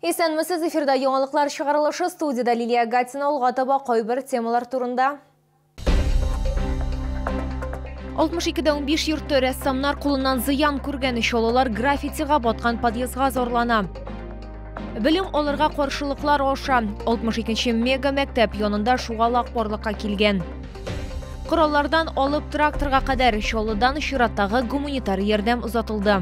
Исәнмесез, эфирда яңалыклар чыгарылышы, студияда Лилия Гатина улгатаба кайбер темалар турында. 62-15 йортты рәссамнар кулыннан зыян күргән шололар граффитига баткан подъездга зорлана. Билим аларга каршылыклар аша 62-нче мега мәктәп янында шугалак барлыкка килгән. Кораллардан алып тракторга кадәр шолодан чираттагы гуманитар ярдәм узатылды.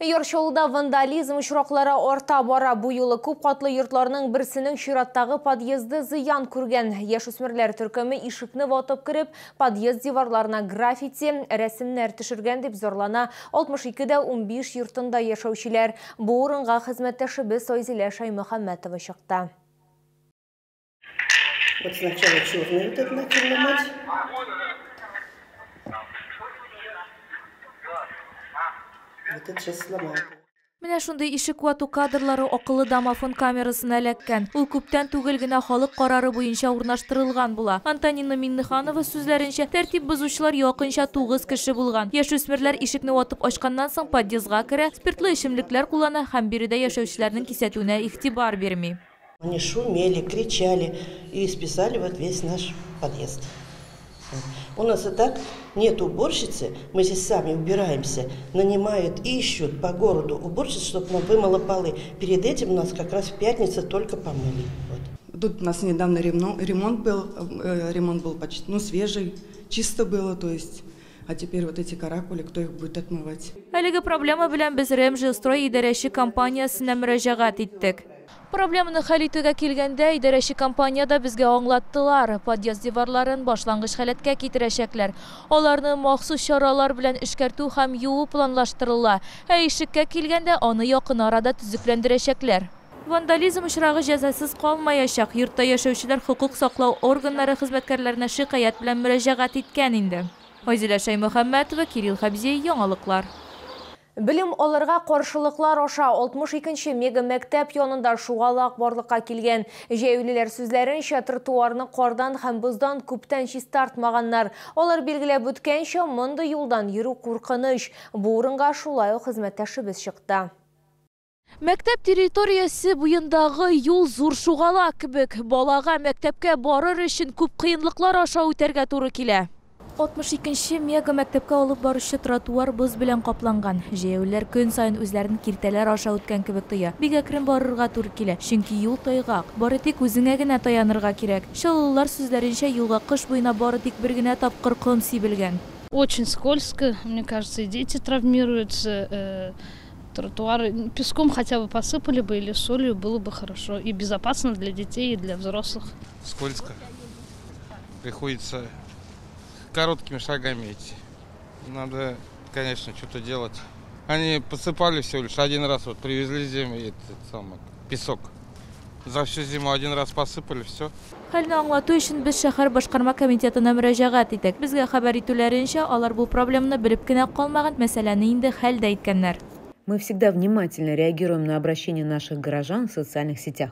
Йоршолда вандализм очраклары арта бара. Бу юлы күп катлы йортларның берсенең чираттагы подъезды зыян күргән. Яшүсмерләр төркеме ишекне ватып кирип, подъезд диварларына граффити, рәсемнәр төшергән дип зарлана 62-15 йортында яшәүчеләр. Бу урынга хезмәттәшебез Айзилә Шаймөхәммәтова чыкты. Вот сначала черный вот этот начал ломать. Этот сейчас сломает. Менә шундый ишек вату кадрлары акыллы домофон камерасына эләккән. Ул күптән түгел генә халык карары буенча урнаштырылган була. Антонина Миннеханова сүзләренчә, тәртип бозучылар якынча 9 кеше булган. Яшүсмерләр ишекне ватып ачканнан соң подъездга керә, спиртлы эчемлекләр куллана һәм биредә яшәүчеләрнең кисәтүенә игътибар бирми. Они шумели, кричали и списали вот весь наш подъезд. У нас и так нет уборщицы, мы здесь сами убираемся, нанимают и ищут по городу уборщиц, чтобы нам вымыла полы. Перед этим у нас как раз в пятницу только помыли. Вот. Тут у нас недавно ремонт был почти свежий, чисто было, то есть, а теперь вот эти каракули, кто их будет отмывать? Әлеге проблема белән без Ремжилстрой идарәче компаниясенә мөрәҗәгать иттек. Проблеманы хәл итүгә килгәндә, идарәче компанияда безгә аңлаттылар. Подъезд диварларын башлангыч халәткә китерәчәкләр. Аларны махсус чаралар белән эшкәртү һәм юу планлаштырыла. Ә ишеккә килгәндә аны якын арада төзекләндерәчәкләр. Вандализм очрагы җәзасыз калмаячак. Йортта яшәүчеләр хокук саклау органнары хезмәткәрләренә шикаят белән мөрәҗәгать иткән инде. Айзилә Шаймөхәммәтова, Кирилл Хабзи, яңалыклар. Билим аларга каршылыклар аша 62-нче мега мәктәп янында шугалак барлыкка килгән. Җәяүлеләр сүзләренчә, тротуарны кардан һәм боздан күптән чистартмаганнар. Алар билгеләп үткәнчә, мондый юлдан йөрү куркыныч. Бу урынга шулай ук хезмәттәшебез чыкты. Мәктәп территориясе буендагы юл зур шугалак кебек. Балага мәктәпкә барыр өчен күп кыенлыклар аша үтәргә туры килә. 62-нче мега мәктәпкә алып баручы тротуар боз белән капланган. Җәяүлеләр көн сайын үзләрен киртәләр аша үткән кебек тоя. Бик әкрен барырга туры килә, чөнки юл тайгак. Бары тик үзеңә генә таянырга кирәк. Шаллылар сүзләренчә, юлга кыш буена бары тик бер генә тапкыр ком сибелгән. Очень скользко, мне кажется, и дети травмируются. Тротуары песком хотя бы посыпали бы или солью, было бы хорошо. И безопасно для детей, и для взрослых. Скользко. Приходится короткими шагами идти. Надо, конечно, что-то делать. Они посыпали всего лишь один раз, вот привезли землю, песок. За всю зиму один раз посыпали, все. Хәлне аңлату өчен без шәһәр башкарма комитетына мөрәҗәгать итәк. Безгә хәбәр итүләренчә, алар бу проблеманы белеп кенә калмаган, мәсьәләне инде хәл дә иткәннәр. Мы всегда внимательно реагируем на обращения наших горожан в социальных сетях.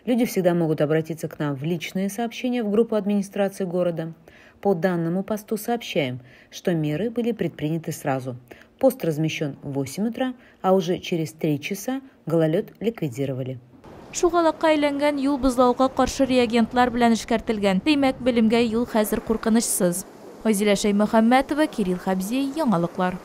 Люди всегда могут обратиться к нам в личные сообщения в группу администрации города. По данному посту сообщаем, что меры были предприняты сразу. Пост размещен в 8 утра, а уже через 3 часа гололед ликвидировали. Шугалакка әйләнгән юл бозлауга каршы реагентлар белән эшкәртелгән. Димәк, белемгә юл хәзер куркынычсыз. Айзилә Шаймөхәммәтова, Кирилл Хабзи, яңалыклар.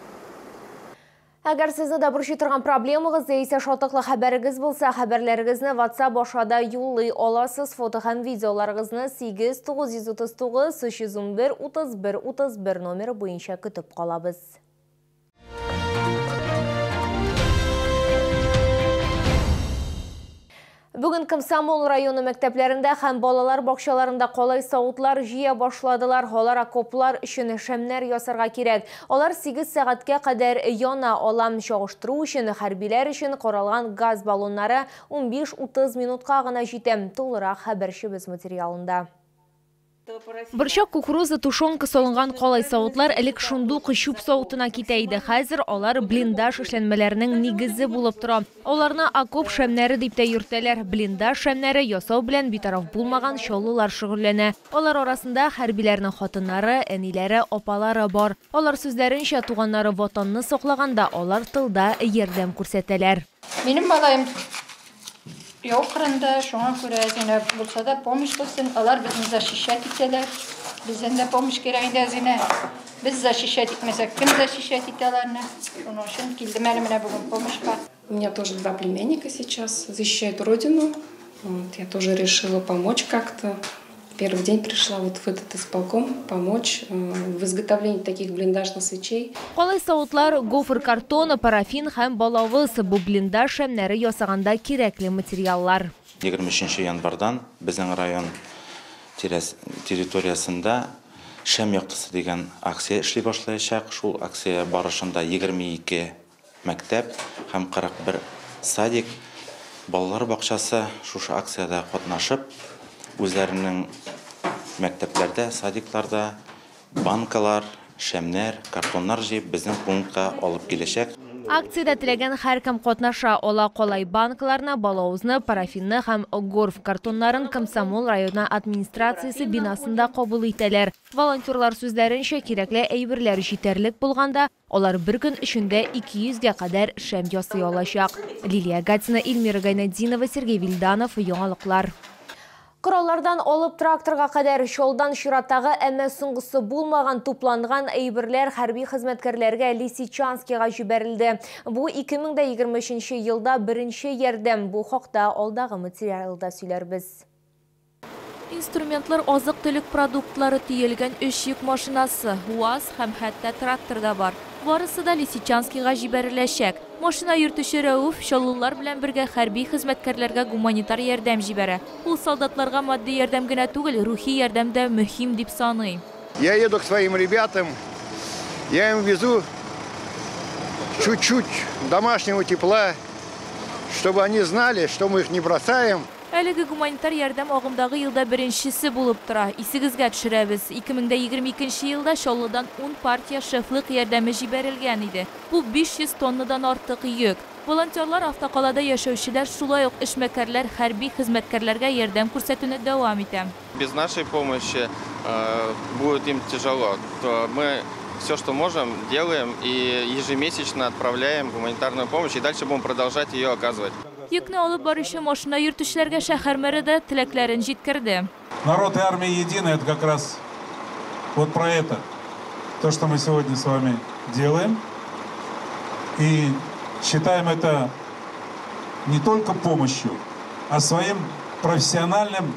Әгәр сезне дә борчый торган проблемагыз яисә шатлыклы хәбәрегез булса, хәбәрләрегезне WhatsApp ашада юллый аласыз. Фото һәм видеоларыгызны 8939 311 31 31 номеры буенча көтеп калабыз. Бүген Комсомол районы мәктәпләрендә һәм балалар бакчаларында калай савытлар җыя башладылар. Алар окоплар өчен шәмнәр ясарга кирәк. Алар 8 сәгатькә кадәр яна алам чагыштыру өчен хәрбиләр өчен каралган газ баллоннары 15-30 минутка гына җитә. Тулырак хәбәрчебез материалында. Борчак кукуруза тушонка солынган калай савытлар элек шундук шуп савытына китә иде. Хәзер алар блиндаж эшләнмәләренең нигезе булып тора. Аларны окоп шәмнәре дип тә йөртәләр. Блиндаж шәмнәре ясау белән битараф булмаган чаллылар шөгыльләнә. Алар арасында хәрбиләрнең хатыннары, әниләре, апалары бар. Алар сүзләренчә туганнары ватанны саклаганда алар тылда ярдәм күрсәтәләр. Минем балаем yok kırında, şuna göre zine bulsa da помощь bulsun. Onlar bizni защищать ителер. Bizden de помощь gereğinde zine. Biz защищать etmesek kim защищать ителерне? Onun için kildim elimine bugün помощь var. У меня тоже 2 племянника сейчас защищают родину. Вот, я тоже решила помочь как-то. Первый день пришла вот в этот исполком помочь в изготовлении таких блиндажных свечей. Калай савытлар гофр картоны, парафин һәм балавыз бу блиндаж шәмнәре ясаганда кирәкле материаллар. 23 январдан безнең район территориясында шәм яктысы дигән акция эшли башлаячак. Шул акция барышында 22 мәктәп һәм 41 садик балалар бакчасы шушы акциядә катнашып, үзләренең мәктәпләрдә, садикларда банкалар, шәмнәр, картоннар җыеп безнең пунктка алып киләчәк. Акциядә теләгән һәркем катнаша ала. Калай банкларны, балавызны, парафинны һәм горф картоннарын Комсомол районы администрациясе бинасында кабул итәләр. Волонтерлар сүзләренчә кирәкле әйберләр җитәрлек булганда, алар бер көн эчендә 200-гә кадәр шәм ясый алачак. Лилия Гатина, Эльмира Гайнадинова, Сергей Вильданов, Яңалыклар. Кораллардан алып тракторга кадәр шолдан чираттагы әмма соңгысы булмаган тупланган әйберләр хәрби хезмәткәрләргә Лисичанскига җибәрелде. Бу 2023 елда беренче ярдәм. Бу хакта алдагы материалда сөйләрбез. Инструментлар азык-төлек продуктлары тиелгән 3 йөк машинасы, УАЗ һәм хәтта трактор да бар. Барысы да Лисичанскига җибәреләчәк. Машина йөртүче Рәүф чаллылар белән бергә хәрби хезмәткәрләргә гуманитар ярдәм җибәрә. Ул солдатларга матди ярдәм генә түгел, рухи ярдәм дә мөһим дип саный. Я еду к своим ребятам, я им везу чуть-чуть домашнего тепла, чтобы они знали, что мы их не бросаем. Әлеге гуманитар ярдәм агымдагы елда беренчесе булып тора. Исегезгә төшерәбез. 2022 елда Чаллыдан 10 партия шефлык ярдәме җибәрелгән иде. Бу 500 тоннадан артык йөк. Волонтерлар автокалада яшәүчеләр, шулай ук эшмәкәрләр хәрби хезмәткәрләргә ярдәм күрсәтүне дәвам итә. Без нашей помощи будет им тяжело. То мы все, что можем, делаем и ежемесячно отправляем гуманитарную помощь, и дальше будем продолжать ее оказывать. Йөкне алып баручы машина йөртүчеләргә шәһәр мэре дә теләкләрен җиткерде. Народ и армия едины, это как раз вот про это. То, что мы сегодня с вами делаем. И считаем это не только помощью, а своим профессиональным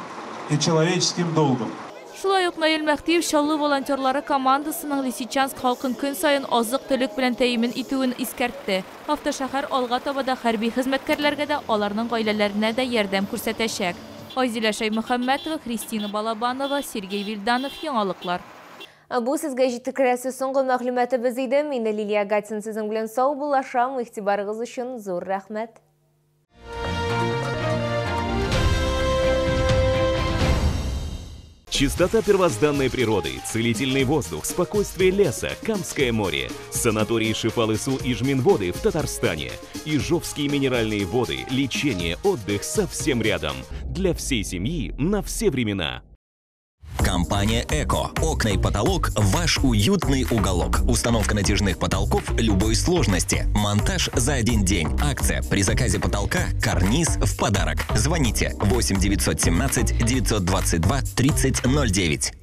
и человеческим долгом. Шулай ук Наил Мәхтиев Чаллы волонтерлары командасының Лисичанск халкын көн сайын азык-төлек белән тәэмин итүен искәртте. Автошәһәр алга таба да хәрби хезмәткәрләргә дә, аларның гаиләләренә дә ярдәм күрсәтәчәк. Айзилә Шаймөхәммәтова, Христина Балабанова, Сергей Вильданов, Яңалыклар. Бу сезгә җиткерәсе соңгы мәгълүматыбыз иде. Мин Лилия Гатин сезнең белән сау булашам. Игътибарыгыз өчен зур рәхмәт. Чистота первозданной природы, целительный воздух, спокойствие леса, Камское море, санаторий Шифалысу и Жминводы в Татарстане, Ижовские минеральные воды, лечение, отдых совсем рядом. Для всей семьи на все времена. Компания «Эко». Окна и потолок – ваш уютный уголок. Установка натяжных потолков любой сложности. Монтаж за 1 день. Акция. При заказе потолка карниз в подарок. Звоните 8 917 922 30 09.